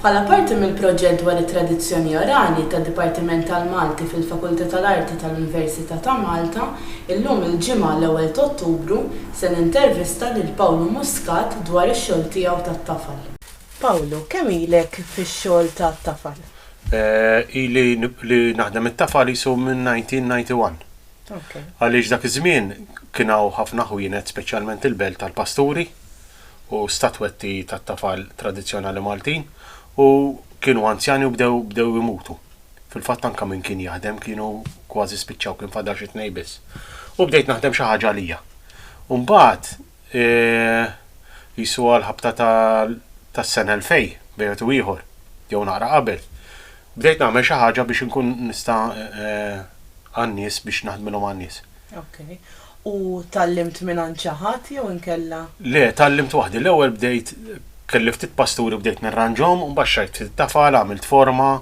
Bħala parti mill-proġett dwar it-tradizzjoni orali tad-Dipartiment tal-Malti fil-Fakultà tal-Arti tal-Università ta' Malta, illum il-ġimgħa l-1 ta' Ottubru se nintervista lil Pawlu Muscat dwar ix-xogħol tiegħu tat-tafal. Pawlu, kemm ilek fix-xogħol tat-tafal? Ili li naħdem it-tafal jisu minn 1991. Għaliex dak iż-żmien kien hawn ħafna ħwienet speċjalment il-belt tal-pasturi u statwetti tat-tafal tradizzjonali Maltin u kienu anzjani u bdew imutu. Fil-fatt anke min kien jaħdem kienu kważi spiċċaw kien fadal xi tnejn biss. U bdejt naħdem xi ħaġa għalija. U mbagħad jisu għall-ħabta tas-sena 2000 bejgħet u ieħor jew naqra qabel. Bdejt nagħmel xi ħaġa biex inkun nista' għan-nies biex naħdmilhom għan-nies. Okay. U tallimt minn xi ħadd jew inkella? Le, tallimt waħdi. L-ewwel bdejt kelli ftit pasturi bdejt nirranġhom u mbagħad xajt fit-tafal għamilt forma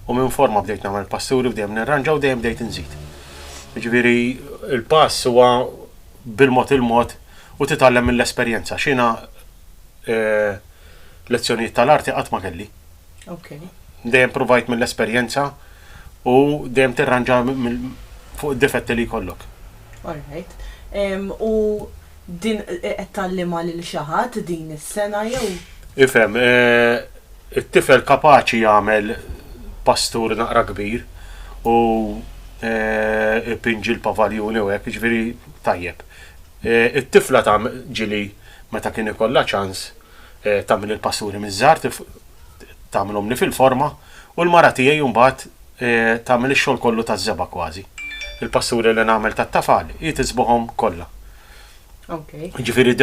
u minn forma bdejt nagħmel pasturi u dejjem nirranġa u dejjem bdejt inżid. Jiġifieri il-pass huwa bil-mod il-mod u titgħallem mill-esperjenza. X'jiena lezzjonijiet tal-arti qatt ma kelli. Okay. Dejjem provajt mill-esperjenza u dejjem tirranġa fuq id-difetti li jkollok. All right. U din qed tallima lil xi ħadd din is-sena jew? Ifhem, it-tifel kapaċi jagħmel pastur naqra kbir u ipinġi l-pavaljuni u hekk, jiġifieri tajjeb. It-tifla ġili meta kien ikollha ċans tagħmel il-pasturi miż-żgħar tagħmilhom li fil-forma u l-mara tiegħi mbagħad tagħmel ix-xogħol kollu taż-żeba kważi. Il-pasturi li nagħmel tat-tafal jitisbuhom kollha. Okay. Ġifieri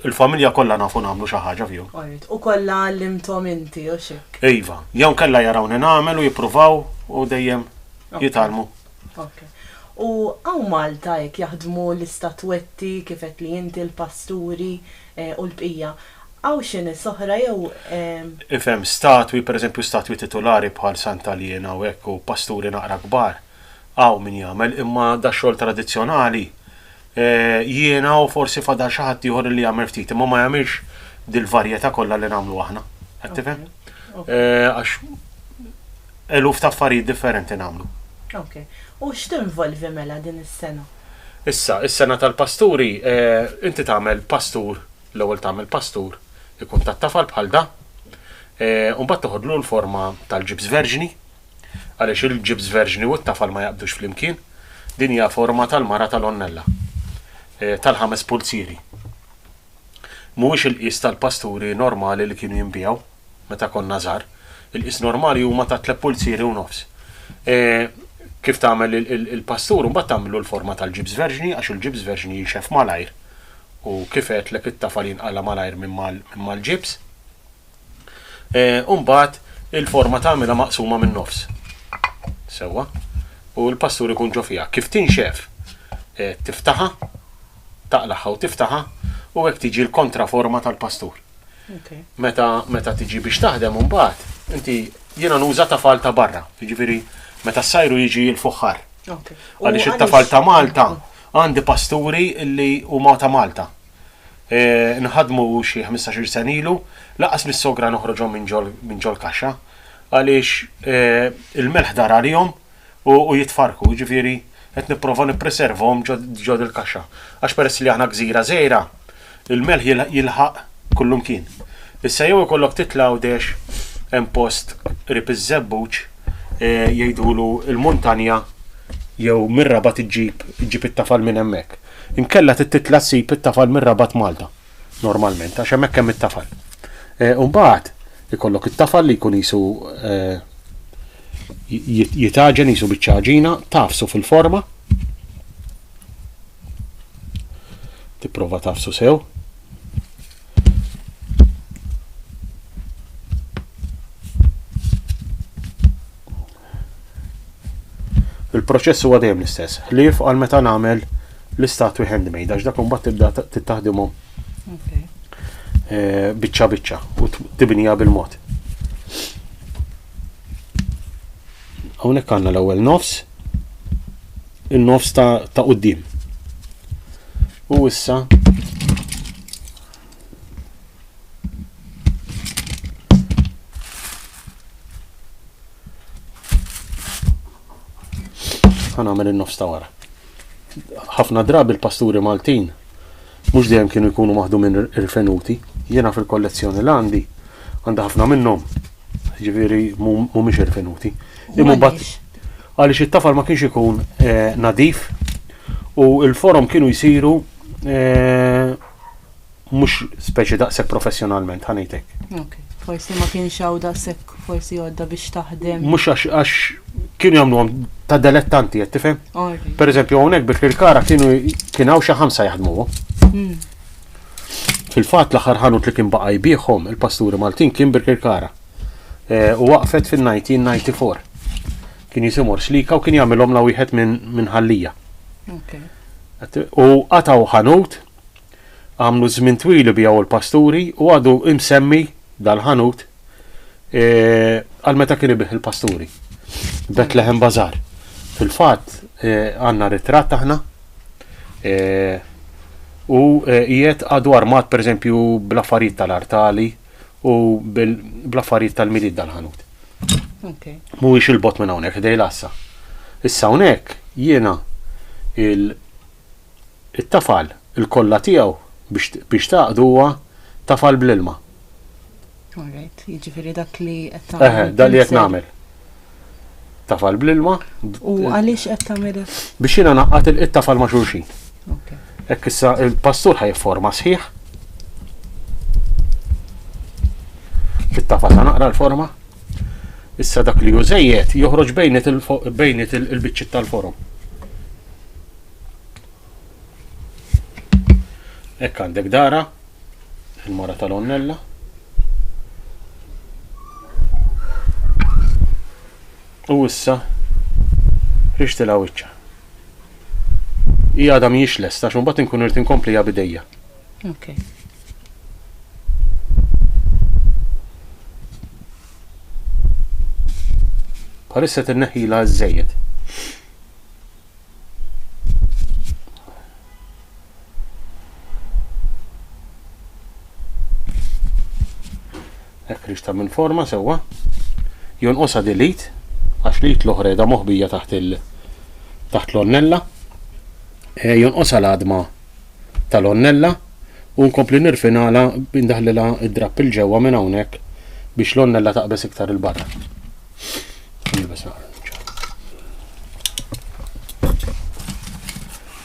il-familja kollha nafu nagħmlu xi ħaġa fihom. U kollha għallimthom inti u x'hekk. Iva, jew kellha jarawni nagħmel u jippruvaw u dejjem jitgħallmu. Okay. U hawn Malta hekk jaħdmu l-istatwetti kif qed li inti l-pasturi u l-bqija. Hawn xi nies oħra jew Ifhem, statwi, pereżempju statwi titolari bħal Sant'Aliena u hekk u pasturi naqra kbar. Hawn min jagħmel imma da xogħol tradizzjonali jiena u forsi fadal xi ħadd ieħor li jagħmel ftit, imma ma jagħmilx dil-varjetà kollha li nagħmlu aħna. Qed tifhem? Għax eluf ta' affarijiet differenti nagħmlu. Okay. U x'tinvolvi mela din is-sena? Issa, is-sena tal-pasturi, inti tagħmel pastur, l-ewwel tagħmel pastur ikun tat-tafal bħal da, u mbagħad toħodlu l-forma tal-ġibs verġni, għaliex il-ġibs verġni u t-tafal ma jaqbdux flimkien, din hija forma tal-mara tal-onnella. Tal-5 pulzieri. Mhuwiex il-qis tal-pasturi normali li kienu jinbijaw meta konna żgħar. Il-qis normali huma ta' 3 pulzieri u nofs. Kif tagħmel il-pastur mbagħad tagħmlu l-forma tal-ġibs verġni għax il-ġibs verġni jixef malajr. U kif qedlek it-tafal jinqala malajr minn mal-ġibs. U mbagħad il-forma tagħmilha maqsuma minn nofs. Sewwa. U l-pastur ikun ġo fiha. Kif tinxef tiftaħa, taqlaħħa u tiftaħa u hekk tiġi l-kontraforma tal-pastur. Okay. Meta tiġi biex taħdem mbagħad inti jiena nuża tafal ta' barra, jiġifieri meta s-sajru jiġi l-fuħħar. Okay. Għaliex it-tafal ta' Malta għandi pasturi li huma ta' Malta. Nħadmu xi 15 sen ilu, laqas mis-sogra noħroġhom minn ġol kaxxa għaliex il-melħ dar għalihom u jitfarku, jiġifieri qed nipprova nippreservhom ġod il-kaxxa. Għax peress li aħna gżira żgħira, il-melħ jilħaq kullum kien. Issa jew ikollok titlaw dex hemm post rib iż-żebbuġ jgħidulu l-muntanja jew mir-Rabat iġġib it-tafal minn hemmhekk. Inkella titla ssib it-tafal mir-Rabat Malta normalment għax hemmhekk hemm it-tafal. U mbagħad ikollok it-tafal li jkun isu jitaġen jisu biċċaġina, tafsu fil-forma, tipprova tafsu sew. Il-proċess huwa dejjem l-istess. Ħlief għal meta nagħmel l-istatwi handmade għax dak imbagħad tibda tittaħdimhom biċċa biċċa u tibnija bil-mod. Hawnhekk għandna l-ewwel nofs, in-nofs ta' quddiem. U issa ħanamel in-nofs ta' wara. Ħafna drabi il-pasturi Maltin mhux dejjem kienu jkunu maħdumin irfenuti. Jiena fil-kollezzjoni l għandi għandha ħafna minnhom. Ġifieri mhumiex irfenuti. Imma għaliex it-tafal ma kienx ikun nadif u l-forom kienu jsiru mhux speċi daqshekk professjonalment ħanejtek. Okay. Forsi ma kienx hawn daqshekk forsi għodda biex taħdem. Mhux għax kienu jagħmluhom ta' dilettanti qed tifhem? Pereżempju hawnhekk bil-Kirkara kien hawn xi 5 jaħdmuhom. Fil-fatt l-aħħar ħanut li kien baqa' jbieħhom il-Pasturi Maltin kien bil-Kirkara. U waqfet fil-1994. Kien jisimur Slika u kien jagħmilhom la wieħed minn ħallija. U qataw ħanut għamlu żmien twil bijaw il-pasturi u għadu imsemmi dal-ħanut għal meta kien ibih il-pasturi. Bethlehem Bazaar. Fil-fatt għandna ritratt aħna u qiegħed għadu armat pereżempju bl-affarijiet tal-artali u bl-affarijiet tal-milid dal-ħanut. Mhuwiex il-bot minn hawnhekk ħdej l-assa. Issa hawnhekk jiena it-tafal il-kollha tiegħu biex taqdu huwa tafal bl-ilma. Alright, jiġifieri dak li qed tagħmel. Dak li qed nagħmel. Tafal bl-ilma. U għaliex qed tagħmel? Biex jiena naqqat it-tafal ma' xulxin. Hekk issa il-pastur ħajforma sħiħ. Fit-tafal naqra l-forma. Issa dak li hu żejjed joħroġ bejnet il-biċċiet tal-forom. Hekk għandek dara, il-mara tal-onnella. U issa rixtilha wiċċa. Hija għadha mhijiex lesta għax imbagħad inkun irid inkompliha bidejja. Bħalissa tinneħħilha żejjed. Hekk rixta minn forma sewwa. Jonqosha delete għax li l-oħreda moħbija taħt l-onnella. Jonqosha l-għadma tal-onnella u nkompli nirfinala bindaħlilha id-drapp il-ġewwa minn hawnhekk biex l-onnella taqbes iktar il-barra.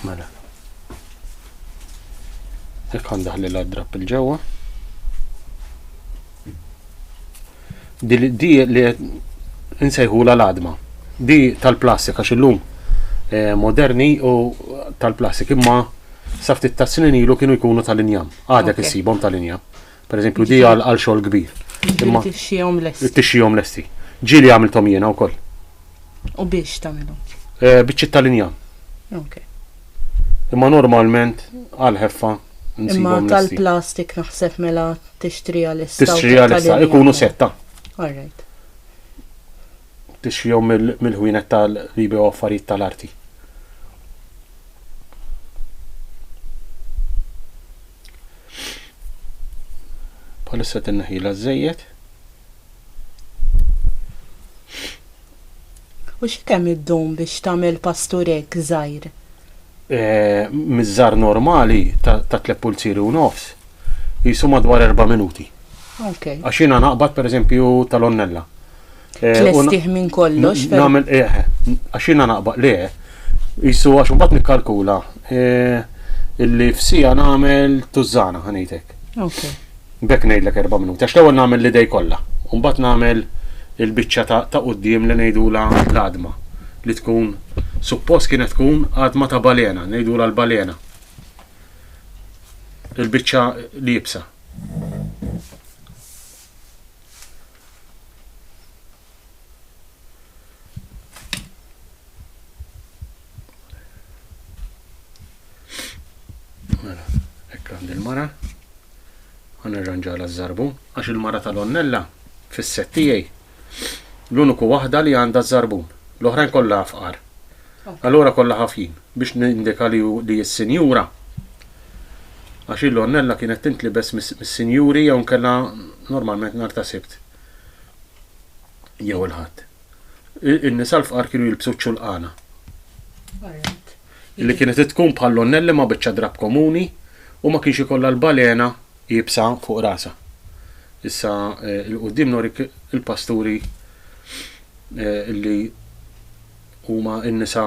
Mela. Hekk għandaħlilha d-drapp il-ġewwa. Di li nsejħula l-għadma. Di tal-plastik għax illum moderni u tal-plastik imma saftit ta' snin ilu kienu jkunu tal-injam. Għadek issibhom tal-injam. Per eżempju di għal xogħol kbir. Imma tixxihom lesti. Ġieli għamilthom jiena wkoll. U biex tagħmilhom? Biċċiet tal-injam. Imma normalment għal ħeffa imma tal-plastik naħseb mela tixtrija l-ista. Tixtrija l-ista, ikunu setta. Alright. Tixjom mill-ħwienet tal-li bew affarijiet tal-arti. Bħalissa tinneħila żejjed. U x'kemm id-dum biex tagħmel pasturek żgħir? Miż-żar normali ta' 3 pulzieri u nofs jisu madwar 4 minuti. Għax jiena naqbad pereżempju tal-onnella. Tlestih minn kollox. Nagħmel għax jiena naqbad le jisu għax imbagħad nikkalkula illi f'sija nagħmel tużżana ħanejtek. Bekk ngħidlek 4 minuti għax l-ewwel nagħmel l-idej kollha. U mbagħad nagħmel il-biċċa ta' quddiem li ngħidula l-għadma li tkun suppost kienet tkun għadma ta' balena, ngħidula l-balena. Il-biċċa li jibsa. Ekk għandi il-mara, ħanerranġala z-żarbun, għax il-mara tal-onnella fis-set tiegħi l-uniku waħda li għandha z-żarbun, l-oħrajn kollha fqar. Allura kollha ħafjin biex nindika li s-sinjura għax l-onnella kienet tintlibes mis-sinjuri jew nkella normalment nhar ta' sibt. Jew il-ħadd. In-nisa l-fqar kienu jilbsu ċulqana. Alright. Illi kienet tkun bħal onnelli ma biċċa drab komuni u ma kienx ikollha l-balena jibsa fuq rasa. Issa il-qudiem norik il-pasturi illi huma n-nisa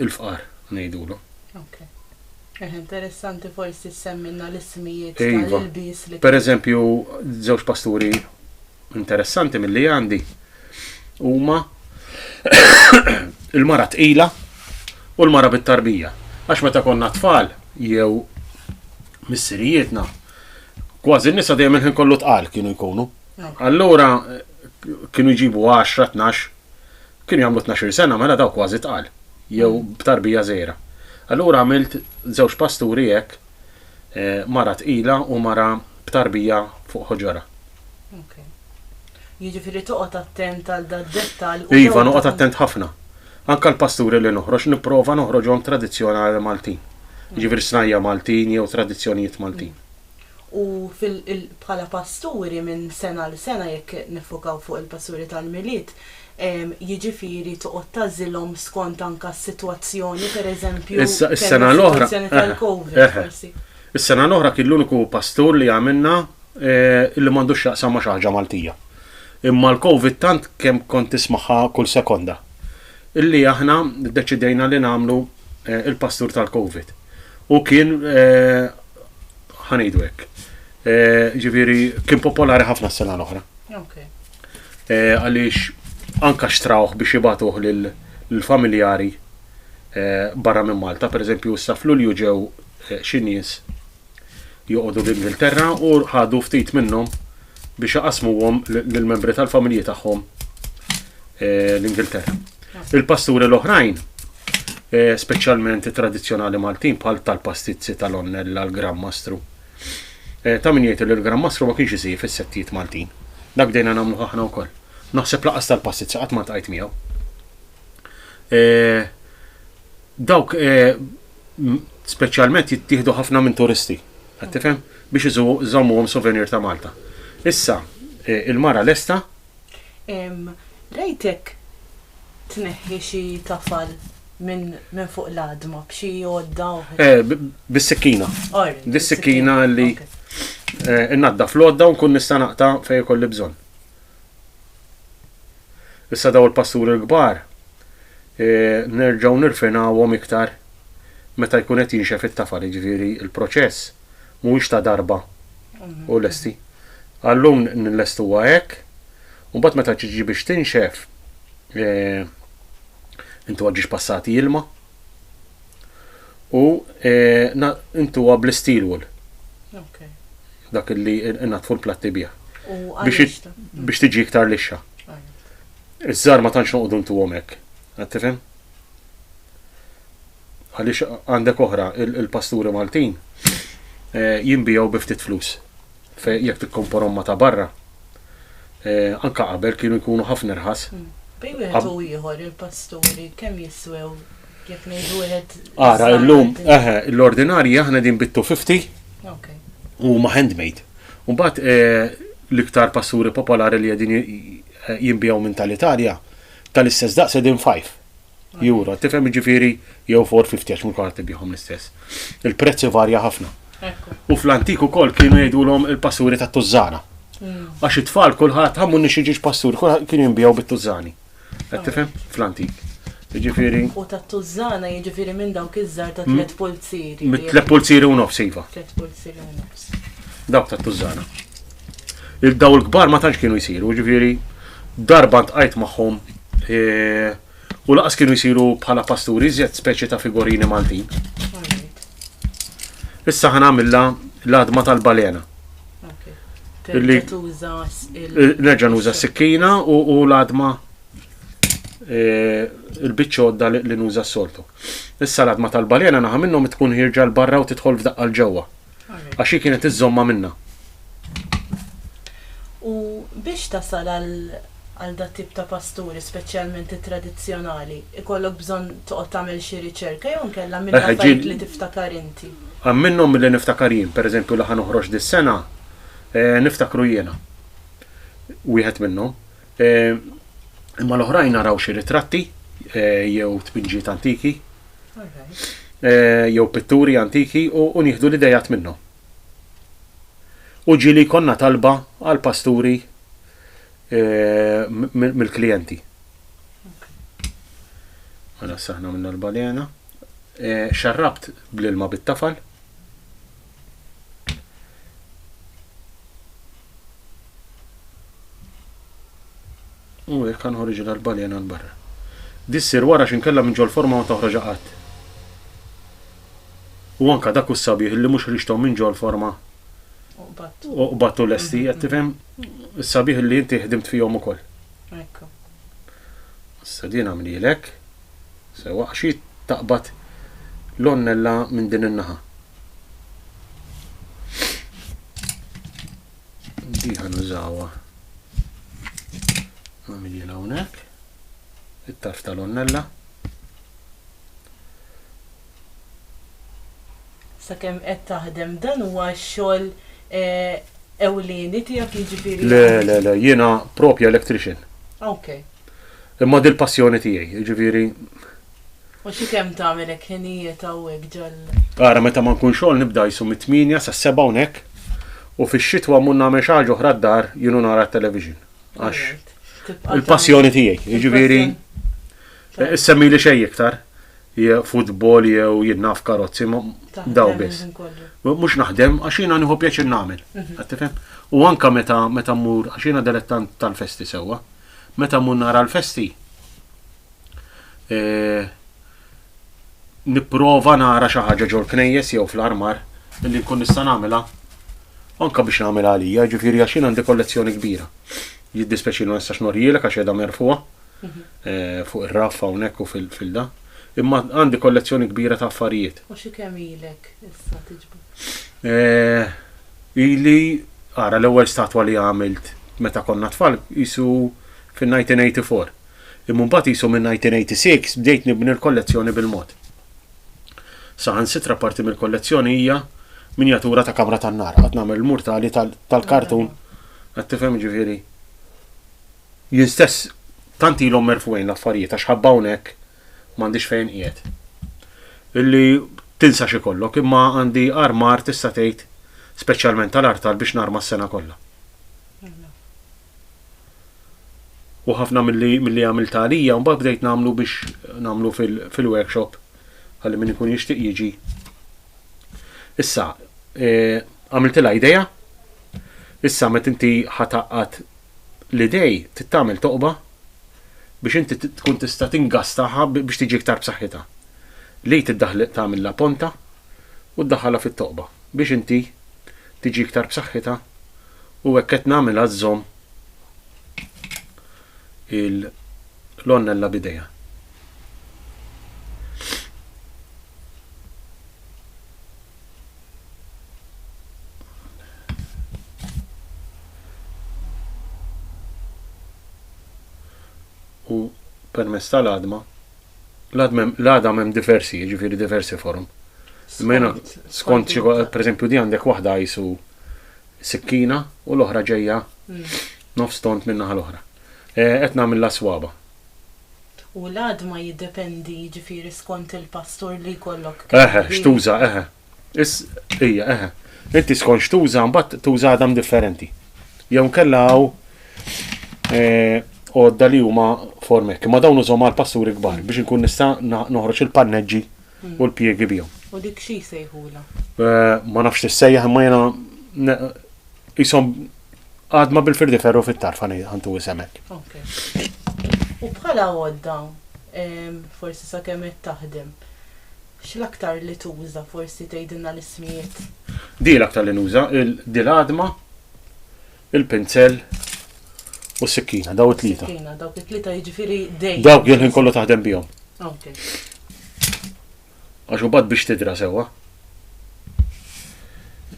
il-fqar ngħidulu. Okay. Interessanti forsi semmilna l-ismijiet Iva. tal-ilbies li. Pereżempju, żewġ pasturi interessanti milli għandi huma il-mara tqila u l-mara bit-tarbija. Għax meta konna tfal jew missirijietna, kważi n-nisa dejjem il-ħin kollu tqal kienu jkunu. Allura kienu jġibu 10, 12, kienu jagħmlu 12 sena mela daw kważi tqal jew b'tarbija żgħira. Allura għamilt żewġ pasturi hekk, mara tqila u mara b'tarbija fuq ħoġora. Okay. Jiġifieri toqgħod attent għal dat-dettall. Iva, noqgħod attent ħafna. Anka l-pasturi li noħroġ nipprova noħroġhom tradizzjonali Maltin. Jiġifieri snajja Maltin jew tradizzjonijiet Maltin. U bħala pasturi minn sena l sena jekk nifokaw fuq il-pasturi tal-miliet, jiġifieri toqgħod tażilhom skont anke s-sitwazzjoni, pereżempju is-sena l-oħra tal-COVID forsi. Is-sena l-oħra kien l-uniku pastur li għamilna illi m'għandux x'jaqsam ma' xi ħaġa Maltija. Imma l-COVID tant kemm kont tismaħħa kull sekonda. Illi aħna ddeċidejna li nagħmlu il-pastur tal-COVID. U kien ħanejdu hekk. Ġifieri kien popolari ħafna s-sena l-oħra. Okay. Għaliex anka xtrawh biex jibatuh lill-familjari barra minn Malta. Pereżempju issa f'Lulju ġew xi nies joqogħdu l-Ingilterra u ħadu ftit minnhom biex jaqasmuhom lill-membri tal-familji tagħhom l-Ingilterra. Il-pasturi l-oħrajn, speċjalment tradizzjonali Maltin bħal tal-pastizzi tal-onnella l-Gran Mastru. Ta' min jgħid li l-Gran Mastru ma kienx isir fis-settijiet Maltin. Dak dejna nagħmlu aħna wkoll. Naħseb laqas tal-pastizzi qatt ma tqajt miegħu. Dawk speċjalment jittieħdu ħafna minn turisti. Qed tifhem? Biex iżommuhom souvenir ta' Malta. Issa, il-mara lesta? Rejtek tneħħi xi tafal minn fuq l-adma b'xi jodda. Bis-sikkina. Bis-sikkina li innaddaf l-odda u nkun nista' naqta' fejn ikolli bżonn. Issa daw il-pasturi l-kbar nerġgħu nirfinawhom iktar meta jkun qed jinxef it-tafal, jiġifieri il-proċess mhuwiex ta' darba u lesti. Allum nillestuha hekk u mbagħad meta tiġi biex tinxef intu għadġiġ passati ilma u intu għab l-steel wool. Dak li natfu l-platti bija. Biex tiġi iktar lixxa. Iż-żar ma tantx noqogħdu intu hekk. Qed tifhem? Għaliex għandek oħra il-pasturi Maltin jinbijaw bi ftit flus. Jekk tikkomporhom ma ta' barra. Anka qabel kienu jkunu ħafna irħas. Bej wieħed u ieħor il-pasturi kemm jiswew jekk ngħidu wieħed. Ara llum l-ordinarji aħna din bittu 50 u ma handmade. U mbagħad l-iktar pasturi popolari li qegħdin jinbijaw minn tal-Italja tal-istess daqs qegħdin 5 euro. Tifhem jiġifieri jew 450 għax mhux qed tibihom l-istess. Il-prezzi varja ħafna. U fl-antik ukoll kienu jgħidulhom il-pasturi tat-Tużżana. Għax it-tfal kulħadd ħammu nixi pasturi kienu jinbijaw bit-Tużżani. Qed tifhem? Fl-antik. Jiġifieri. U tat-Tużżana jiġifieri minn dawk iż-żgħar ta' 3 pulzieri. 3 pulzieri u nofs iva. 3 pulzieri u nofs. Dawk tat-Tużżana. Il-daw il-kbar ma tantx kienu jsiru, jiġifieri darba ntqajt magħhom u laqas kienu jsiru bħala pasturi iżjed speċi ta' figurini Maltin. Issa ħanamilha l-adma tal-balena. Nerġa' nuża s-sikkina u l-adma il-biċċodda li nuża s-soltu. Issa l-adma tal-balena naħa minnhom tkun ħirġa l-barra u tidħol f'daqqa l-ġewwa. Għax hi kienet iżomma minnha. U biex tasal għal dat tip ta' pasturi, speċjalment tradizzjonali, ikollok bżonn toqgħod tagħmel xi riċerka jew nkella minn affarijiet li tiftakar inti. Minnhom milli niftakar jien, pereżempju li ħanoħroġ dis-sena, niftakru jiena. Wieħed minnhom. Imma l-oħrajn naraw xi ritratti jew tpinġiet antiki jew pitturi antiki u nieħdu l-idejat minnhom. U ġieli konna talba għal pasturi mill-klijenti. Għala saħna minna l-balena. Xarrabt bl-ilma bit-tafal. U jekk ħorġi l-balena l-barra. Dissir wara xinkella minn ġol forma ma toħroġ qatt. U anka dak is-sabiħ li mhux rixtom minn ġol forma. U battu lesti, qed tifhem is-sabiħ li inti ħdimt fihom ukoll. Ekku. Issa din għamlilek sewa xi taqbad l-onnella minn din in-naħa. Di ħanużawha. Għamilila hawnhekk. It-tarf tal-onnella. Sakemm qed taħdem dan huwa x-xogħol ewlieni tiegħek jiġifieri. Le, jiena propja electrician. Okay. Imma dil-passjoni tiegħi, jiġifieri. U xi kemm tagħmel hekk ħinijiet hawnhekk ġol. Ara meta ma nkun xogħol nibda jsu mit-8 sa-7 hawnhekk u fix-xitwa mmur nagħmel xi ħaġa oħra d-dar jienu nara t-television. Għax il-passjoni tiegħi, jiġifieri issemmi li xejn iktar. Futbol jew jinnaf karozzi, daw biss. Mhux naħdem għax jiena nieħu pjaċir nagħmel. Qed tifhem? U anke meta mmur għax jiena dilettant tal-festi sewwa. Meta mmur nara l-festi nipprova nara xi ħaġa ġol knejjes jew fl-armar illi nkun nista' nagħmilha anke biex nagħmilha għalija, ġifieri għax jien għandi kollezzjoni kbira. Jiddispeċi ma nistax norjilek għax qiegħda merfuha fuq ir-raf hawnhekk u fil-da. Imma għandi kollezzjoni kbira ta' affarijiet. U xi kemm ilek issa tiġbor? Ili ara l-ewwel statwa li għamilt meta konna tfal isu fin-1984. Imma mbagħad isu minn 1986 bdejt nibni l-kollezzjoni bil-mod. Saħansitra parti mill-kollezzjoni hija minjatura ta' kamra tan-nar. Qed nagħmel il-murtali tal-kartun. Qed tifhem ġifieri. Jien stess tant ilhom merfuejn l-affarijiet għax ħabba hawnhekk m'għandix fejn qiegħed. Illi tinsa xi kollok imma għandi armar tista' tgħid speċjalment tal-artal biex narma s-sena kollha. U ħafna milli għamilt għalija mbagħad bdejt nagħmlu biex nagħmlu fil-workshop ħalli min ikun jixtieq jiġi. Issa għamiltilha idea. Issa meta inti ħataqqad l-idej tittamel toqba biex inti tkun tista' tingastaha biex tiġi iktar b'saħħitha. Li tiddaħħal tagħmilha ponta u ddaħħalha fit-toqba biex inti tiġi iktar b'saħħitha u hekk qed nagħmilha żżomm l-onnella bidejja. U permezz tal-għadma, l-għadam hemm diversi, jiġifieri diversi forum. Mena skont per eżempju di għandek waħda jisu sikkina u l-oħra ġejja nofs tont minnaħa l-oħra. Qed nagħmilha swaba. U l-għadma jiddependi jiġifieri skont il-pastor li jkollok. Xtuża, hija. Inti skont xtuża mbagħad tuża għadam differenti. Jew nkella għodda li huma formek, ma dawn użhom għall-pasturi kbar biex inkun nista' noħroġ il-panneġġi u l-pjegi bihom. U dik xi jsejħula? Ma nafx tissejjaħ imma jiena ishom għadma bil-firdi ferru fit-tarf ħantu isemek. U bħala għodda forsi sakemm qed taħdem, x'l-aktar li tuża forsi tgħidilna l-ismijiet? Di l-aktar li nuża, di l-għadma, il-pinsel u s-sikkina, daw it-tlieta. Dawk it-tlieta jiġifieri dejjem. Dawk jien kollu taħdem bihom. Okay. Għax bad biex tidra sewwa.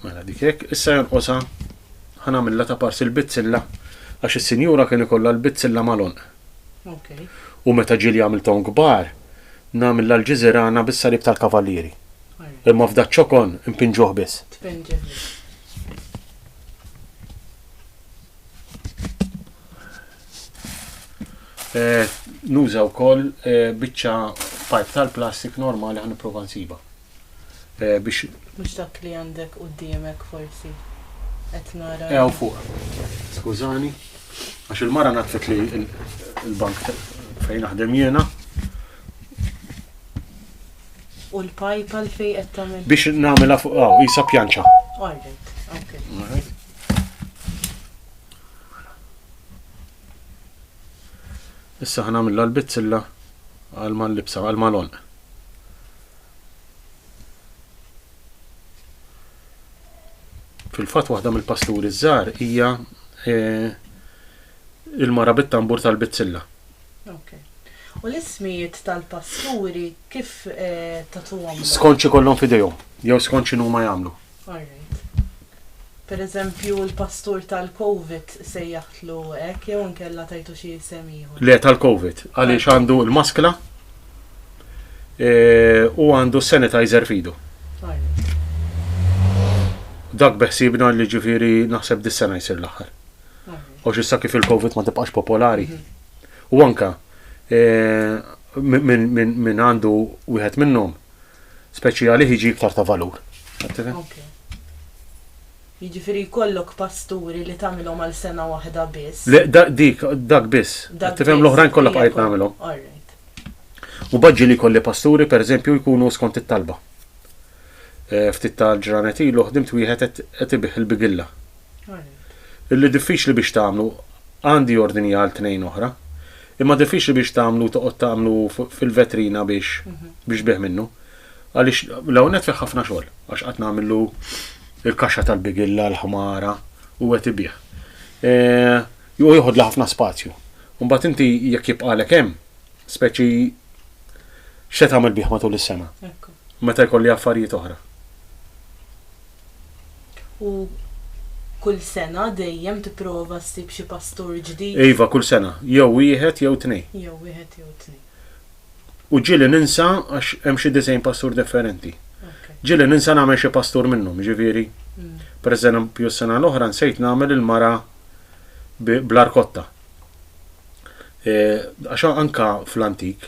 Mela dik hekk, issa jonqosha ħanamilha ta' parsi l-bizzilla għax is-sinjura kien ikollha l-bizzilla malon. Okay. U meta ġieli għamilthom kbar, nagħmilha l-ġiżirana bis-sarib tal-kavallieri. Imma f'dak ċokon impinġuh biss. Tpinġih. Nuża wkoll biċċa pipe tal-plastik normali ħan nipprova nsiba. Biex. Mhux dak li għandek quddiemek forsi. Qed nara. Ew fuq. Skużani. Għax il-mara natfet li il-bank fejn naħdem jiena. U l-pipe għal fejn qed tagħmel? Biex nagħmilha fuq isa pjanċa. Alright, okay. Issa ħanamilha l-bitzilla għal-man libsa, għal-malon. Fil-fatt waħda mill-pasturi żgħar hija il-mara bit-tambur tal-bitzilla. Okay. U l-ismijiet tal-pasturi kif tagħtuhom? Skonċi kollhom f'idejhom, jew skonċi huma jagħmlu. Alright. Per eżempju l-pastur tal-COVID sejjaħtlu hekk jew inkella tajtu xi isem ieħor? Le tal-COVID, għaliex għandu l-maskla u għandu sanitizer fidu. Dak beħsibna li ġifieri naħseb dis-sena jsir l-aħħar. U x'issa kif il-COVID ma tibqax popolari. U anka min għandu wieħed minnhom speċjali jiġi iktar ta' valur. Jiġifieri jkollok pasturi li tagħmilhom għal sena waħda biss. Le dak biss. Tifhem l-oħrajn kollha bqajt nagħmilhom. U baġġi li kolli pasturi pereżempju jkunu skont it-talba. Ftit tal-ġranet ilu ħdimt wieħed qed ibih il-bigilla. Illi diffiċli biex tagħmlu għandi ordini għal tnejn oħra, imma diffiċli biex tagħmlu toqgħod tagħmlu fil-vetrina biex beħ minnu. Għaliex l-hawnhekk fih ħafna xogħol għax qed nagħmlu il-kaxxa tal-bigilla, l-ħmara u qed ibih. Ju jieħodla ħafna spazju. Mbagħad inti jekk jibqalek hemm, speċi x'se tagħmel bih matul is-sena. Meta jkolli affarijiet oħra. U kull sena dejjem tipprova ssib xi pastur ġdid? Iva, kull sena, jew wieħed jew tnejn. Jew wieħed jew tnejn. U ġieli ninsa għax hemm xi disejn pastur differenti. Ġieli ninsa nagħmel xi pastur minnhom, ġifieri. Pereżempju s-sena l-oħra nsejt nagħmel il-mara bl-arkotta. Għax anka fl-antik,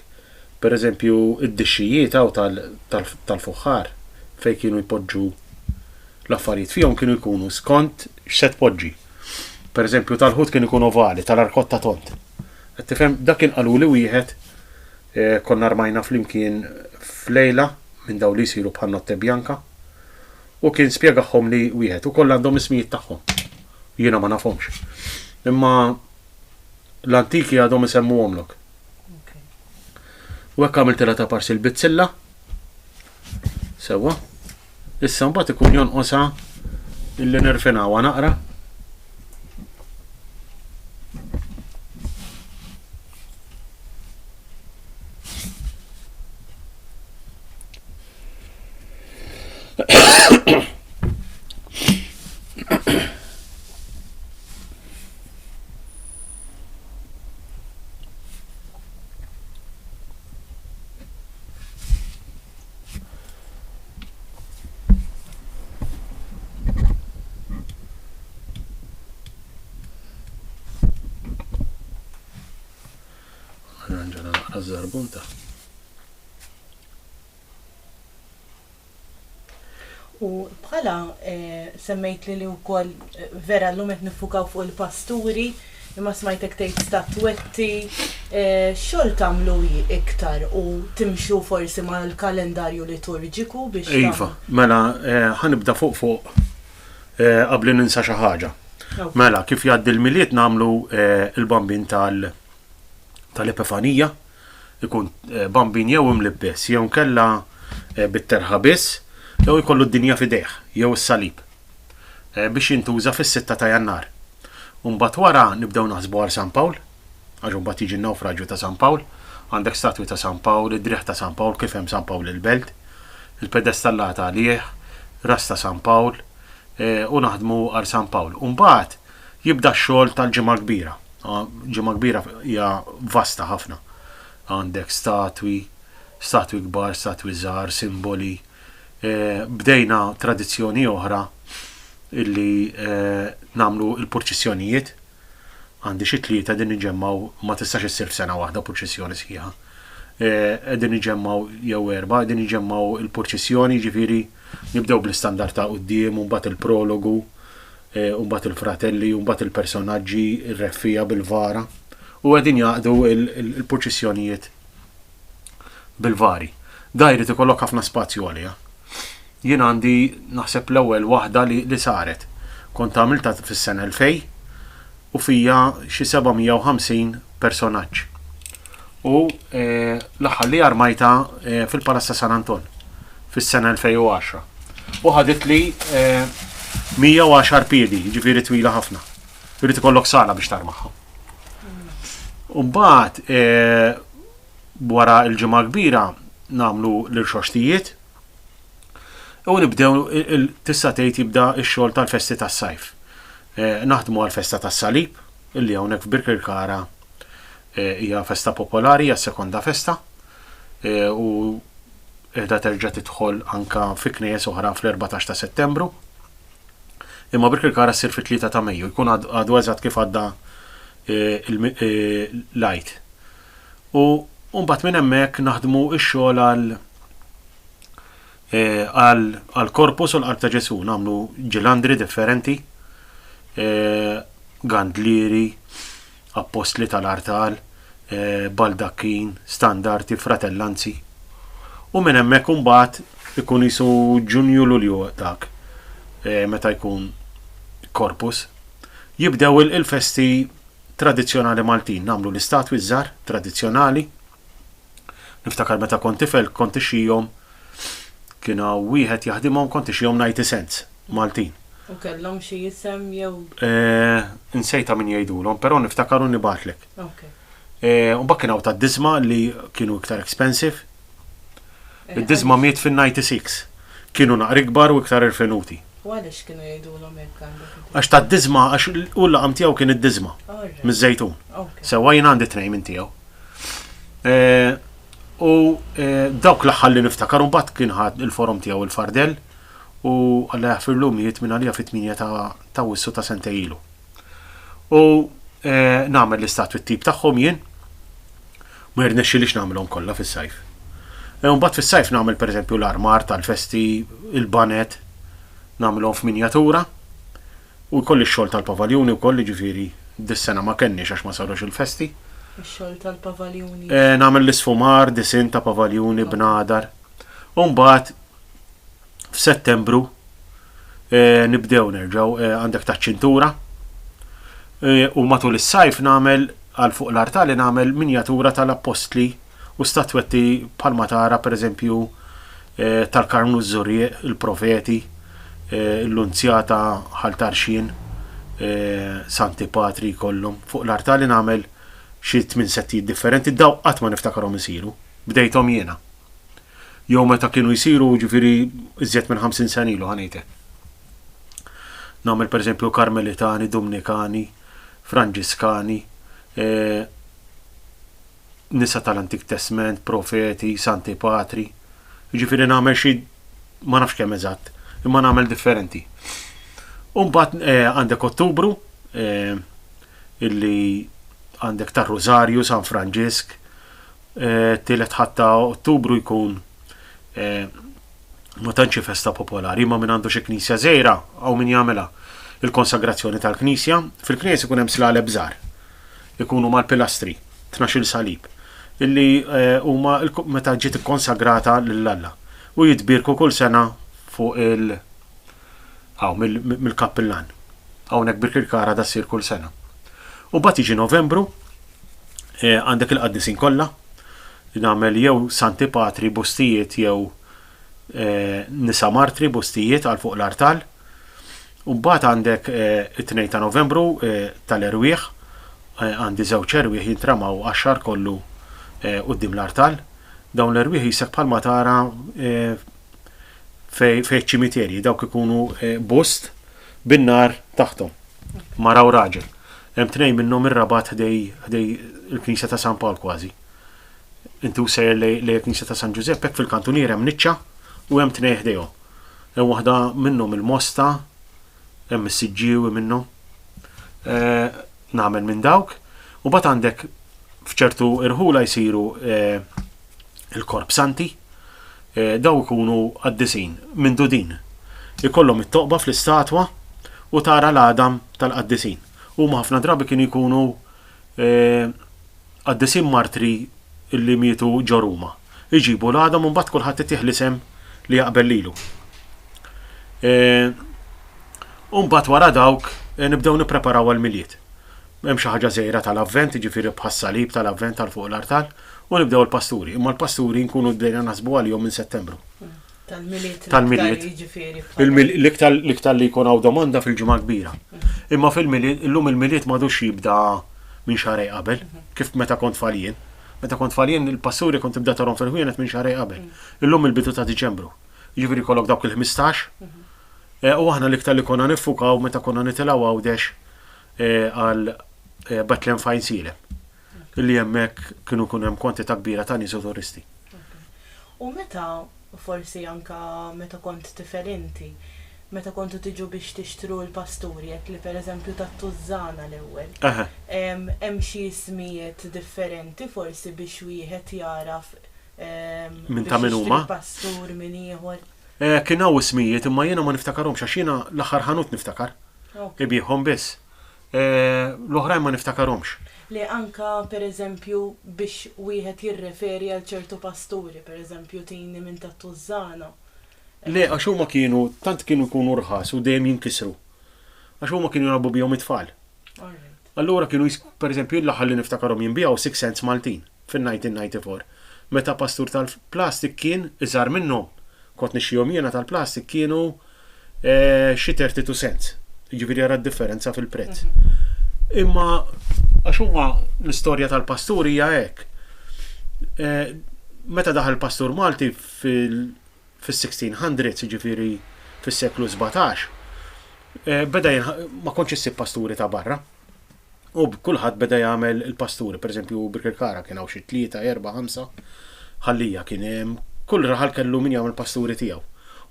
pereżempju id-dixxijiet hawn tal-fuħħar fejn kienu jpoġġu l-affarijiet fihom kienu jkunu skont x'se tpoġġi. Pereżempju tal-ħut kienu jkunu ovali, tal-arkotta tont. Qed tifhem dak inqalu li wieħed konna rmajna flimkien f'lejla minn dawn li jsiru bħal notte bjanka u kien spjegahom li wieħed ukoll għandhom ismijiet tagħhom. Jiena ma nafhomx. Imma l-antiki għadhom isemmuhomlok. U hekk għamiltilha ta' parsi l-bitzilla. Sewwa. Issa mbagħad ikun jonqosha illi nirfinawha naqra. Żarbunta. U bħala semmejt li wkoll vera llum qed nifukaw fuq il-pasturi imma smajtek tgħid statwetti xogħol tagħmlu iktar u timxu forsi mal-kalendarju liturġiku biex. Iva, mela ħanibda fuq qabel ninsa xi ħaġa. Mela kif jgħaddi l-miliet nagħmlu il-bambin tal-Epifanija ikun bambin jew imlibbes jew nkella bit-terħa biss jew ikollu d-dinja f'idejh jew is-salib biex jintuża fis-6 ta' Jannar. U mbagħad wara nibdew naħsbu għal San Pawl, għax mbagħad jiġi n-nawfraġġju ta' San Pawl, għandek statwi ta' San Pawl, id-drieħ ta' San Pawl kif hemm San Pawl il-Belt, il-pedestallata għalih, ras ta' San Pawl u naħdmu għal San Pawl. U mbagħad jibda x-xogħol tal-ġimgħa kbira. Ġimgħa kbira hija vasta ħafna. Għandek statwi kbar, statwi żgħar, simboli. Bdejna tradizzjoni oħra illi namlu il-purċissjonijiet. Għandi xi tlieta din niġġemmaw ma tistax issir f'sena waħda purċissjoni sħiħa. qegħdin iġemmaw jew erba' qegħdin iġemmaw il-purċissjoni, ġifieri nibdew bl-istandard ta' quddiem u mbagħad il-prologu, u mbagħad il-fratelli, u mbagħad il-personaġġi, ir-reffija bil-vara u qegħdin jaqdu il-purċissjonijiet bil-vari. Da jrid ikollok ħafna spazju għaliha. Jien għandi naħseb l-ewwel waħda li saret. Kont għamilta fis-sena 2000 u fija xi 750 personaġġ. U l-aħħar li armajta fil-Palazza San Anton fis-sena 2010. U ħadet li 110 piedi, ġifieri twila ħafna. Irid ikollok sala biex tarmaħħa. U mbagħad wara l-ġimgħa kbira nagħmlu l-irxoxtijiet u nibdew tista' tgħid jibda x-xogħol tal-festi tas-sajf. Naħdmu għall-festa tas-salib, illi hawnhekk f'Birkirkara hija festa popolari, hija sekonda festa, u qiegħda terġa' tidħol anke fi knies oħra fl-14 ta' Settembru. Imma Birkirkara ssir fit-3 ta' Mejju, jkun għadu eżatt kif għadda l-għid. U mbagħad minn hemmhekk naħdmu x-xogħol għal-korpus u l-Qart ta' Ġesu, nagħmlu ġilandri differenti, gandlieri, appostli tal-artal, baldakkin, standardi, fratellanzi. U minn hemmhekk imbagħad ikun isu Ġunju Lulju dak, meta jkun korpus. Jibdew il-festi tradizzjonali Maltin, nagħmlu l-istatwi żgħar tradizzjonali. Niftakar meta kont tifel kont ixihom kienu wieħed jaħdimhom kont ixihom 90 cents Maltin. U kellhom xi isem jew insejta min jgħidulhom, però niftakarhu nibgħatlek. U mbagħad kien hawn tad-diżma li kienu iktar expensive. Id-diżma miet fin-96. Kienu naqra ikbar u iktar irfenuti. U għaliex kienu jgħidulhom hekk għandek? Għax tad-diżma għax u l-laqam tiegħu kien id-diżma miż-żejtun. Sewwa jien għandi tnejn minn tiegħu. U dawk l-aħħar li niftakar mbagħad kien ħadd il-forom tiegħu il-fardell u Alla jaħfirlu miet minn għalija fit-8 ta' Wissu ta' sentej ilu. U nagħmel l-istatwi t-tip tagħhom jien ma jirnexxilix nagħmelhom kollha fis-sajf. Mbagħad fis-sajf nagħmel pereżempju l-armar tal-festi, il-banet, nagħmelhom f'minjatura u jkolli x-xogħol tal-pavaljuni wkoll, ġifieri dis-sena ma kenniex għax ma sarux il-festi. Ix-xogħol tal-pavaljuni. Nagħmel l-isfumar, disin ta' pavaljuni b'nadar. U mbagħad f'Settembru nibdew nerġgħu għandek taċ-ċintura. U matul is-sajf nagħmel għal fuq l-artali nagħmel minjatura tal-appostli u statwetti bħalma tara pereżempju tal-Karnu Żurrieq, il-Profeti, l-Unzjata Ħaltarxin, Santi Patri kollhom. Fuq l-artali nagħmel xi 8 settijiet differenti, daw qatt ma niftakarhom isiru, bdejthom jiena. Jew meta kienu jsiru ġifieri iżjed minn 50 sena ilu ħanejtek. Nagħmel pereżempju Karmelitani, Dominikani, Franġiskani, nisa tal-Antik Testament, Profeti, Santi Patri. Ġifieri nagħmel xi ma nafx kemm eżatt, imma nagħmel differenti. U mbagħad għandek Ottubru illi għandek tar-Rożarju, San Franġisk, tielet ħatta Ottubru jkun ma tantx festa popolari, ma min għandu xi knisja żgħira hawn min jagħmilha il-konsagrazzjoni tal-knisja. Fil-knisja ikun hemm slaleb żgħar. Ikunu mal-pilastri, 12 salib, illi huma meta ġiet ikkonsagrata lill-Alla u jitbirku kull sena fuq mill-kappillan. Hawnhekk Birkirkara da ssir kull sena. U mbagħad jiġi Novembru għandek il-qaddisin kollha, nagħmel jew Santi Patri bustijiet jew nisa martri bustijiet għal fuq l-artal. U mbagħad għandek it-2 ta' Novembru tal-Erwieħ, għandi żewġ erwieħ jintramaw għaxar kollu quddiem l-artal. Dawn l-erwieħ jisek bħalma tara fej ċimiterji, dawk ikunu bust bin-nar taħtom. Mara u raġel. Hemm tnejn minnhom ir-Rabat ħdej il-Knisja ta' San Pawl kważi. Intu sejjer lejn il-Knisja ta' San Giuseppe hekk fil-kantunier hemm niċċa u hemm tnejn ħdejhom. Hemm waħda minnhom il-Mosta, hemm is-Siġġiewi minnhom. Nagħmel minn dawk u mbagħad għandek f'ċertu irħula jsiru il-korp santi, daw ikunu qaddisin minn dudin. Ikollhom it-toqba fl-istatwa u tara l-għadam tal-qaddisin. Huma ħafna drabi kienu jkunu qaddisin martri illi mietu ġo Ruma. Iġibu l-għadam u mbagħad kulħadd itih l-isem li jaqbel lilu. U mbagħad wara dawk nibdew nippreparaw għall-miliet. Hemm xi ħaġa żgħira tal-avvent, jiġifieri bħas-salib tal-avvent tal-fuq l-artal, u nibdew il-pasturi. Imma l-pasturi nkunu bdejna naħsbu għalihom minn Settembru. Tal-miliet. L-iktar li jkun hawn domanda fil-ġimgħa kbira. Imma fil-miliet, illum il-miliet m'għadux jibda minn xahar qabel, kif meta kont falien. Meta kont falien il-pasturi kont tibda tarhom fil-ħwienet minn xahar qabel. Illum il-bidu ta' Diċembru. Jiġifieri jkollok dawk il-15. U aħna l-iktar li konna niffukaw meta konna nitilgħu għawdex għal Bethlehem Fajn Silem. Illi hemmhekk kienu kun hemm kwantità kbira ta' nies u turisti. U meta forsi anka meta kont tifel inti, meta kontu tiġu biex tixtru l-pasturi, jekk li pereżempju tat-Tużana l-ewwel. Hemm xi ismijiet differenti forsi biex wieħed jaraf Min ta' min huma? Pastur min ieħor. Kien hawn ismijiet imma jiena ma niftakarhomx għax jiena l-aħħar ħanut niftakar. Ibieħhom biss. L-oħrajn ma niftakarhomx. Li anka pereżempju biex wieħed jirreferi għal ċertu pasturi, pereżempju tini minn tat-Tużana. Le, għax huma kienu, tant kienu jkunu rħas u dejjem jinkisru. Għax huma kienu jarabu bihom it-tfal. Allura kienu pereżempju l-aħħar li niftakarhom jinbijaw 6 cents Maltin fin-1994. Meta pastur tal-plastik kien iżgħar minnhom. Kont nixxihom jiena tal-plastik kienu xi 32 cents. Jiġifieri ara d-differenza fil-prezz. Imma għax huma l-istorja tal-pasturi hija hekk. Meta daħal pastur Malti fil-1600s, jiġifieri fis-seklu 17, beda ma kontx issib pasturi ta' barra. U kulħadd beda jagħmel il-pasturi, pereżempju Birkirkara kien hawn xi 3, 4, 5 ħallija kien hemm kull raħal kellu min jagħmel pasturi tiegħu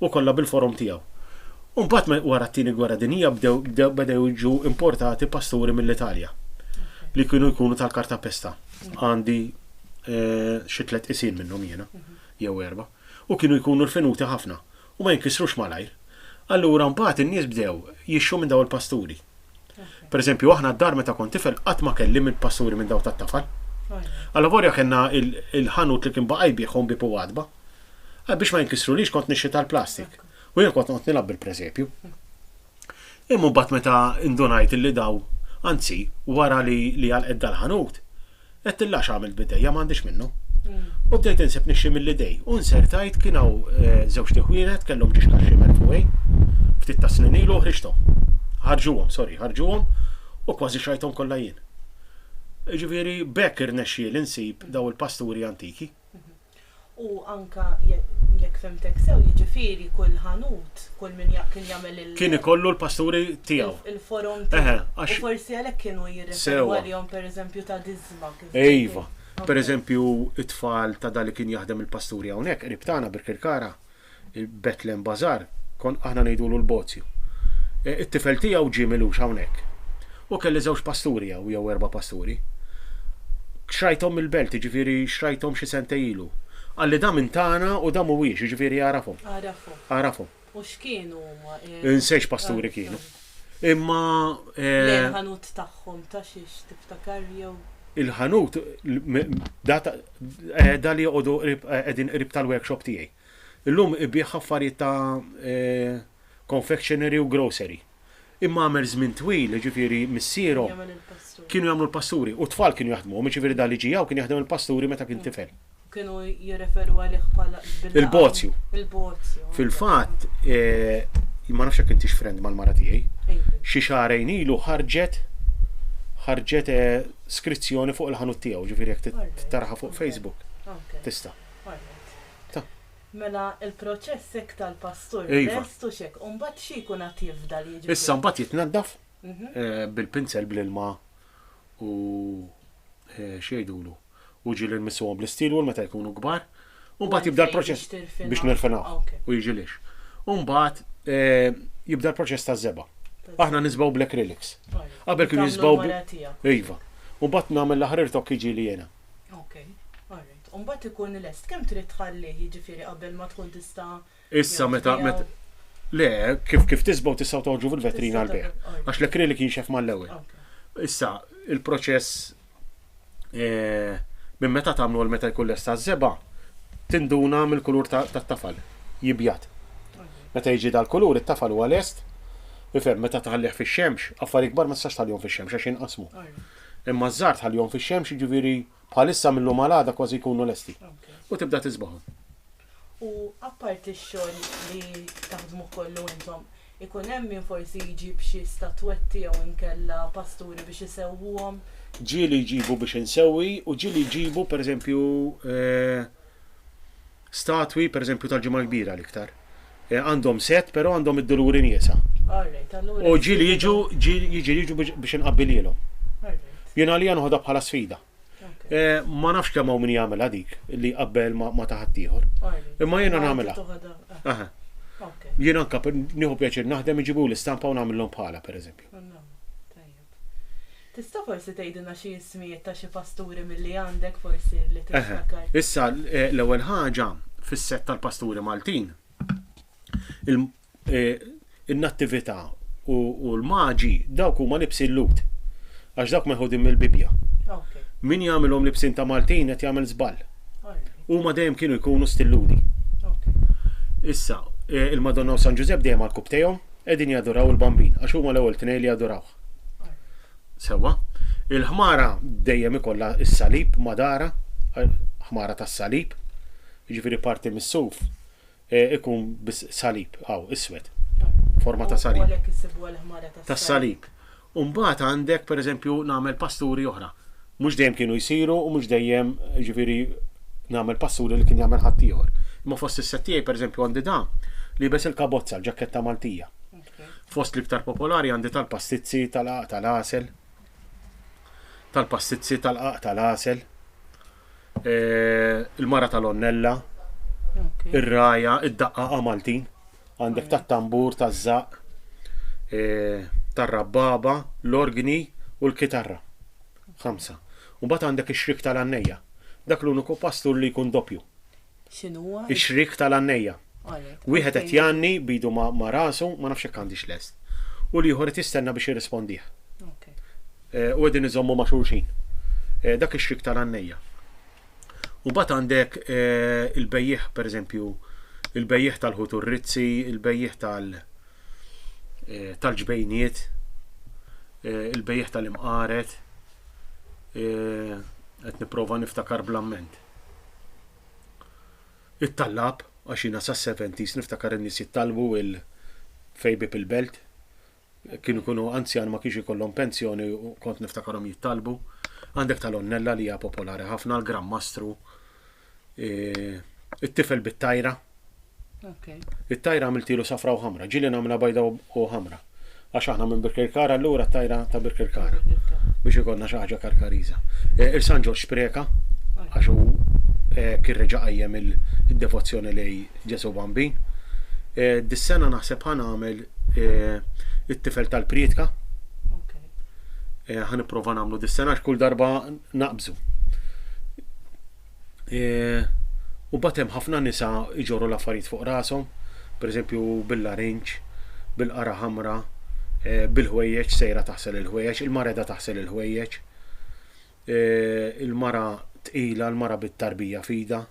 u kollha bil-forom tiegħu. U mbagħad wara t-tieni gwerra dinjija bdew jiġu importati pasturi mill-Italja li kienu jkunu tal-Kartapesta. Għandi xi 3 isin minnhom jiena jew 4 u kienu jkunu rfinuti ħafna u ma jinkisrux malajr. Allura mbagħad in-nies bdew jixxu minn daw il-pasturi. Pereżempju aħna d-dar meta kont tifel qatt ma kelli mill-pasturi minn daw tat-tafal. Allavorja kellna il-ħanut li kien baqa' jbieħhom bipu għadba. Biex ma jinkisrulix kont nixxi tal-plastik. U jien kont nilab bil-preżepju. Imma mbagħad meta indunajt illi daw, anzi, wara li għalqed dal-ħanut, qed tillax għamilt bidejja m'għandix minnu. U bdejt insib nixxi mill-idej. U nsertajt kien hawn żewġ tiħwienet kellhom ġiex kaxxi merfuwejn, ftit ta' snin ilu ħriġthom. ħarġuhom u kważi xrajthom kollha jien. Ġifieri bekk irnexxiel insib daw il-pasturi antiki. U anka jekk femtek sew, jiġifieri kull ħanut, kull min kien jagħmel kien ikollu l-pasturi tiegħu. Il-forum tiegħu. U forsi għalhekk kienu jirreferu għalihom pereżempju ta' diżma. Ejva, pereżempju it-tfal ta' dali kien jaħdem il-pasturi hawnhekk, qrib tagħna Birkirkara, il-Bethlehem Bażar, aħna ngħidulu l-Bozju. It-tifel tiegħu ġie milux hawnhekk. U kelli żewġ pasturi jew 4 pasturi. Xrajthom il-belt, jiġifieri xrajthom xi sentej ilu. Għalli da minn tagħna u da mhuwiex, jiġifieri jarafhom. Arafhom. U x'kienu huma? Insejx pasturi kienu. Imma il-ħanut tagħhom ta' xiex tiftakar jew il-ħanut da li joqogħdu qegħdin qrib tal-workshop tiegħi. Illum ibbiegħ affarijiet ta' confectionery u grocery. Imma għamel żmien twil, jiġifieri missierhom kienu jagħmlu l-pasturi u tfal kienu jaħdmuhom, jiġifieri da li ġijaw kien jaħdem il-pasturi meta kien tifel. Kienu jirreferu għalih bħala il-Bozju. Il-Bozju. Fil-fatt, ma nafx jekk intix friend mal-mara tiegħi. Xi xahrejn ilu ħarġet skrizzjoni fuq il-ħanut tiegħu, ġifieri jekk taraħa fuq Facebook. Tista'. Mela il-proċess hekk tal-pastur restu xek, u mbagħad xi jkun qed jifda li jiġi. Issa mbagħad jitnaddaf bil-pinsel bl-ilma u xejdulu. U ġili l-missuhom bl-istilwol meta jkunu kbar, u mbagħad jibda l-proċess biex nirfinaw u jiġilix. U mbagħad jibda l-proċess taż-żeba. Aħna nisbaw bl-acrylics. Qabel kienu jisbaw iva. U mbagħad nagħmel l-aħħar irtok jiġi li jiena. U mbagħad ikun lest, kemm trid tħallih jiġifieri qabel ma tkun tista' Issa meta le, kif tisbaw tistgħu toħġu fil-vetrina għall-beħ. Għax l-akrilik jinxef mal-ewwel. Issa, il-proċess minn meta tagħmlu l meta jkun lest taż-żeba, tinduna mill-kulur tat-tafal, jibjat. Meta jiġi dal-kulur, it-tafal huwa lest, ifhem meta taħallih fix-xemx, affarijiet kbar ma tistax tħallihom fix-xemx għax inqasmu. Imma żgħar tħallihom fix-xemx, jiġifieri bħalissa mill-lum għal kważi jkunu lesti. U tibda tiżbahom. U apparti x-xogħol li taħdmu kollu intom, ikun hemm min forsi jġib xi statwetti jew inkella pasturi biex isewwuhom. Ġieli jġibu biex insewwi u ġieli jġibu pereżempju statwi pereżempju tal-ġimgħa kbira l-iktar. Għandhom set, però għandhom id-duluri niesa. U ġieli jiġu biex inqabbililhom. Jiena għalija noħodha bħala sfida. Ma nafx kemm hawn min jagħmilha dik li qabel ma taħat ieħor. Imma jiena nagħmilha. Jiena anke nieħu pjaċir naħdem iġibu l-istampa u nagħmilhom bħala pereżempju. Tista' forsi tgħidilna xi ismijiet ta' xi pasturi milli għandek forsi li tiftakar. Issa l-ewwel ħaġa fis-sett tal-pasturi Maltin in-nattività u l-maġi dawk huma libsi l-lut għax dawk meħudin mill-Bibja. Min jagħmilhom libsin ta' Maltin qed jagħmel żball. Huma dejjem kienu jkunu stilludi. Issa, il-Madonna u San Giuseppe dejjem għal kubtejhom qegħdin jadoraw il-bambin għax huma l-ewwel tnejn li jadoraw. Sewwa, il-ħmara dejjem ikollha s-salib madara, ħmara tas-salib, jiġifieri parti mis-suf ikun bis-salib, iswed. Forma ta' salib. Għalhekk isibuha l-ħmara tas-salib. U mbagħad għandek pereżempju nagħmel pasturi oħra. Mhux dejjem kienu jsiru u mhux dejjem ġifieri nagħmel pasturi li kien jagħmel ħadd ieħor. Imma fost is-settijaj pereżempju għandi dan li bes il-kabozza l-ġaketta Maltija. Fost l-iktar popolari għandi tal-pastizzi tal-aq tal-għasel. Tal-pastizzi tal-aq tal-għasel. Il-mara tal-onnella. Ir-raja, id-daqqaqa Maltin. Għandek tat-tambur, taż-żaq. Tar-rabbaba, l-organi u l-kitarra. 5. U mbagħad għandek ix-xrik tal-għannejja. Dak l-uniku pastur li jkun doppju. X'inhuwa? Ix-xrik tal-għannejja. Wieħed qed janni bidu ma rasu ma nafx hekk għandix lest. U l-ieħor qed jistenna biex jirrispondih. U qegħdin iżommu ma' xulxin. Dak ix-xrik tal-għannejja. U mbagħad għandek il-bejjeħ pereżempju, il-bejjeħ tal-ħuturrizzi, il-bejjeħ tal-ġbejniet, il-bejjeħ tal-imqaret, qed nipprova niftakar bl-amment. It-tallab, għax jiena sas-70s niftakar in-nies jittalbu il-fejbib il-belt, kienu kunu anzjan ma kienx ikollhom pensjoni u kont niftakarhom jittalbu. Għandek tal-onnella li hija popolari ħafna, l-Gran Mastru, it-tifel bit-tajra. It-tajra għamiltilu safra u ħamra, ġieli nagħmilha bajda u ħamra. Għax aħna minn Birkirkara allura t-tajra ta' Birkirkara biex ikollna xi ħaġa karkariża. Il-San Ġorġ Spreka għax hu kien reġa' qajjem id-devozzjoni lej Ġesu Bambin. Dis-sena naħseb ħanagħmel it-tifel tal-Prietka. Ħanipprova nagħmlu dis-sena għax kull darba naqbżu. U bagħad hemm ħafna nisa iġorru l-affarijiet fuq rashom, pereżempju bil-larinġ, bil-qara ħamra, bil-ħwejjeġ sejra taħsel il-ħwejjeġ, il-mareda taħsel il-ħwejjeġ, il-mara tqila, il-mara bit-tarbija fida.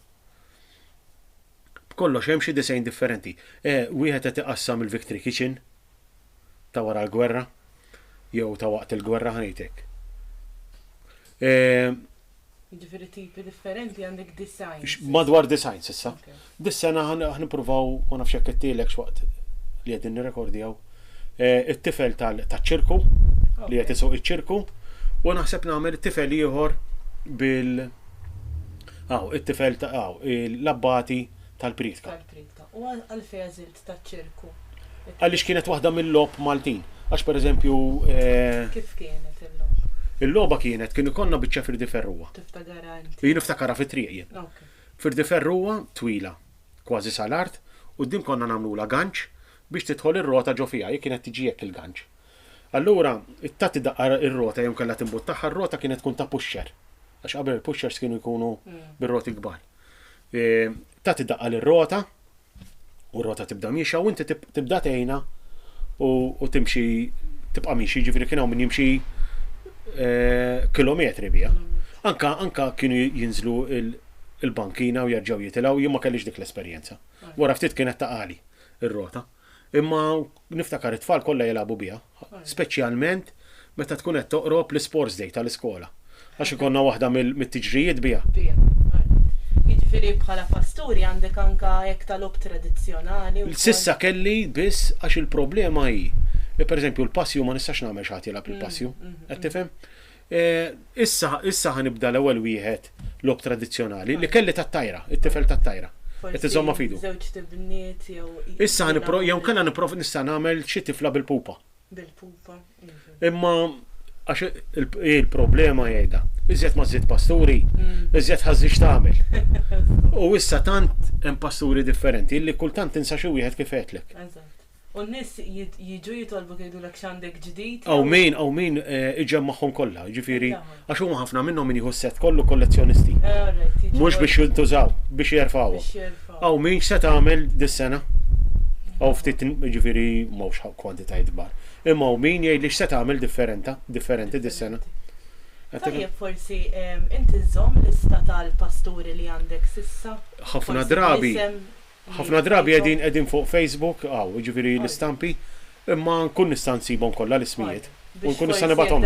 B'kollox hemm xi disejn differenti. Wieħed qed iqassam il-Victory Kitchen ta' wara l-gwerra jew ta' waqt il-gwerra ħanejtek. Ġifieri tipi differenti għandek designs. Madwar designs issa. Dis-sena ħnippruvaw ma nafx hekk ittielek x'waqt li qegħdin nirrekordjaw. It-tifel taċ-ċirku li qed isuq iċ-ċirku u naħseb nagħmel it-tifel ieħor it-tifel l-abbati tal-Prietka. U għalfejn għażilt taċ-ċirku? Għaliex kienet waħda mill-logħob Maltin. Għax pereżempju Kif kienet il-logħba? Il-logħba kien ikollna biċċa Firdi Ferruwa. Tiftakarha inti? Jien niftakarha fit-triq jien. Firdi Ferruwa twila, kważi sal-art, u quddiem konna nagħmluha ganċ biex tidħol ir-rota ġo fiha, jekk kienet tiġi hekk il-ganċ. Allura, it-tati daqqa ir-rota jew kellha timbuttaħħa r-rota kienet tkun ta' puxxer. Għax qabel il-pushers kienu jkunu bir-roti kbar. Ta' tiddaqqa l-rota u r-rota tibda miexa u inti tibda tgħinha u timxi tibqa' mixi, ġifieri kien hawn min jimxi kilometri biha. Anka kienu jinżlu il-bankina u jerġgħu jitilgħu jien ma kellix dik l-esperjenza. Wara ftit kienet taqali ir-rota. Imma niftakar it-tfal kollha jilagħbu biha, speċjalment meta tkun qed toqrob l-sports day tal-iskola. Għax ikonna waħda mit-tiġrijiet biha. Jiġifieri bħala pasturi għandek anka hekk tal-lob tradizzjonali. Sissa kelli biss għax il-problema hi. Pereżempju l-passju ma nistax nagħmel xi ħadd jilgħab il-passju. Qed tifhem? Issa ħanibda l-ewwel wieħed lob tradizzjonali li kelli tat-tajra, it-tifel tat-tajra. Qed iżomma fidu. Żewġ tibniet jew. Issa jew kellha nipprova nista' nagħmel xi tifla bil-pupa. Bil-pupa. Imma għax il-problema jgħidha. Iżjed ma żied pasturi, iżjed ħażix tagħmel. U issa tant hemm pasturi differenti li kultant tinsa xi wieħed kif qedlek. Eżatt. U n-nies jiġu jitolbu jgħidulek x'għandek ġdid. Hawn min iġem magħhom kollha, jiġifieri għax huma ħafna minnhom min jieħu set kollu kollezzjonisti. Mhux biex jintużaw, biex jerfgħuhom. Hawn min x'se tagħmel dis-sena. Aw ftit jiġifieri m'hawnx kwantitajiet kbar. Imma hawn min jgħidli x'se tagħmel differenti dis-sena. Tajjeb forsi inti żomm lista tal-pasturi li għandek sissa? Ħafna drabi qegħdin fuq Facebook, jiġifieri l-istampi, imma nkun nista' nsibhom kollha l-ismijiet. U nkun nista' nibgħathom.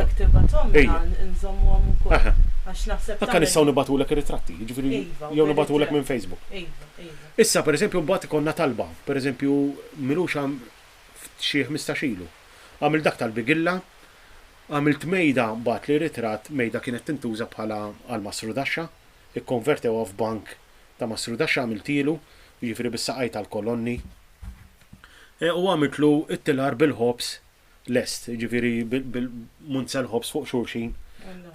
Nżommhom ukoll. Għax naħseb Anke nistgħu nibagħtulek ir-ritratti, jiġifieri jew nibagħtulek minn Facebook. Issa pereżempju mbagħad ikollna talba, pereżempju milux xi 15 ilu. Għamil dak tal-bigilla, għamilt mejda mbagħad li ritratt mejda kienet tintuża bħala għal Masrudaxxa, ikkonvertewha f'bank ta' Masrudaxxa għamiltilu, jiġifieri bis-saqaj tal-kolonni. U għamiltlu it-tilar bil-ħobs lest, jiġifieri bil-munzel ħobs fuq xulxin,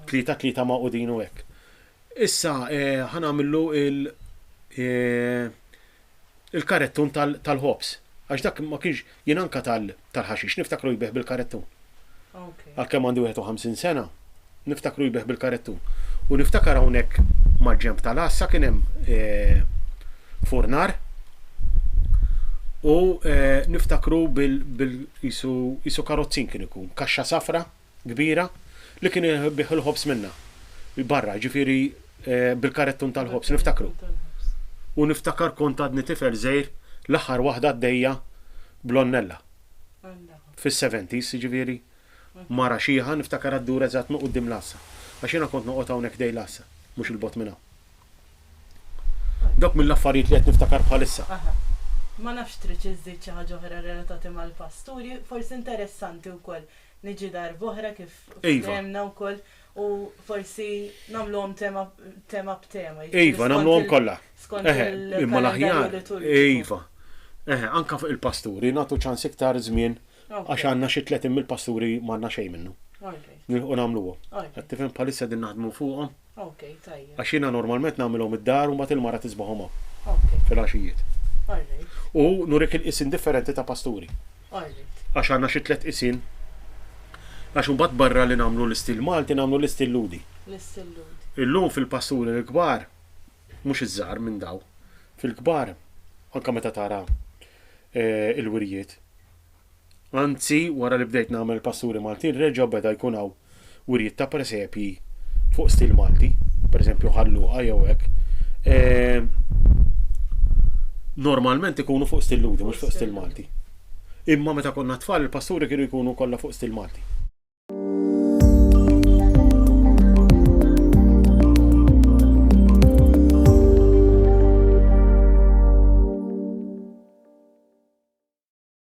tlieta maqudin u hekk. Issa ħanagħmillu il-karettun tal-ħobs. Għax dak ma kienx jien anke tal-ħaxix niftakru jbeħ bil-karettun. Għalkemm għandu 51 sena, niftakru jbeħ bil-karettun. U niftakar hawnhekk mal-ġenb tal-assa kien hemm furnar u niftakru bil-isu karozzin kien ikun, kaxxa safra kbira li kien bih il-ħobs minna. Barra, ġifieri bil-karettun tal-ħobs, niftakru. U niftakar kont għadni tifel żgħir l-aħħar waħda għaddejja blonnella. Fis-70s, ġifieri mara xieħa niftakar għaddur eżatt ma' quddiem l-assa. Għax jiena kont noqgħod hawnhekk dej l-assa, mhux il-bot minha. Dok mill-affarijiet li qed niftakar bħalissa. Ma nafx trid iżżid xi ħaġa oħra relatati mal-pasturi, forsi interessanti wkoll niġi darba oħra kif fehmna wkoll u forsi nagħmluhom tema b'tema. Iva, nagħmluhom kollha. Imma l-aħjar. Iva. Anke fuq il-pasturi nagħtu ċans iktar żmien għax għandna xi 30 mill-pasturi m'għandna xejn minnu. U nagħmluhom. Qed tifhem bħalissa din naħdmu fuqhom. Għax jiena normalment nagħmilhom id-dar u mbagħad il-mara tisbaħhom fil-għaxijiet. U nurik il-qisin differenti ta' pasturi. Għax għandna xi 3 qisin. Għax mbagħad barra li nagħmlu l-istil Malti nagħmlu l-istil Ludi. Illum fil-pasturi l-kbar mhux iż-żgħar minn daw. Fil-kbar anke meta tara il-wirjiet. Anzi, wara li bdejt nagħmel pasturi Maltin, reġgħu beda jkun hawn wirjiet ta' presepi fuq stil Malti, pereżempju ħalluqa jew hekk. Normalment ikunu fuq stil Ludi, mhux fuq stil Malti. Imma meta konna tfal il-pasturi kienu jkunu kollha fuq stil Malti.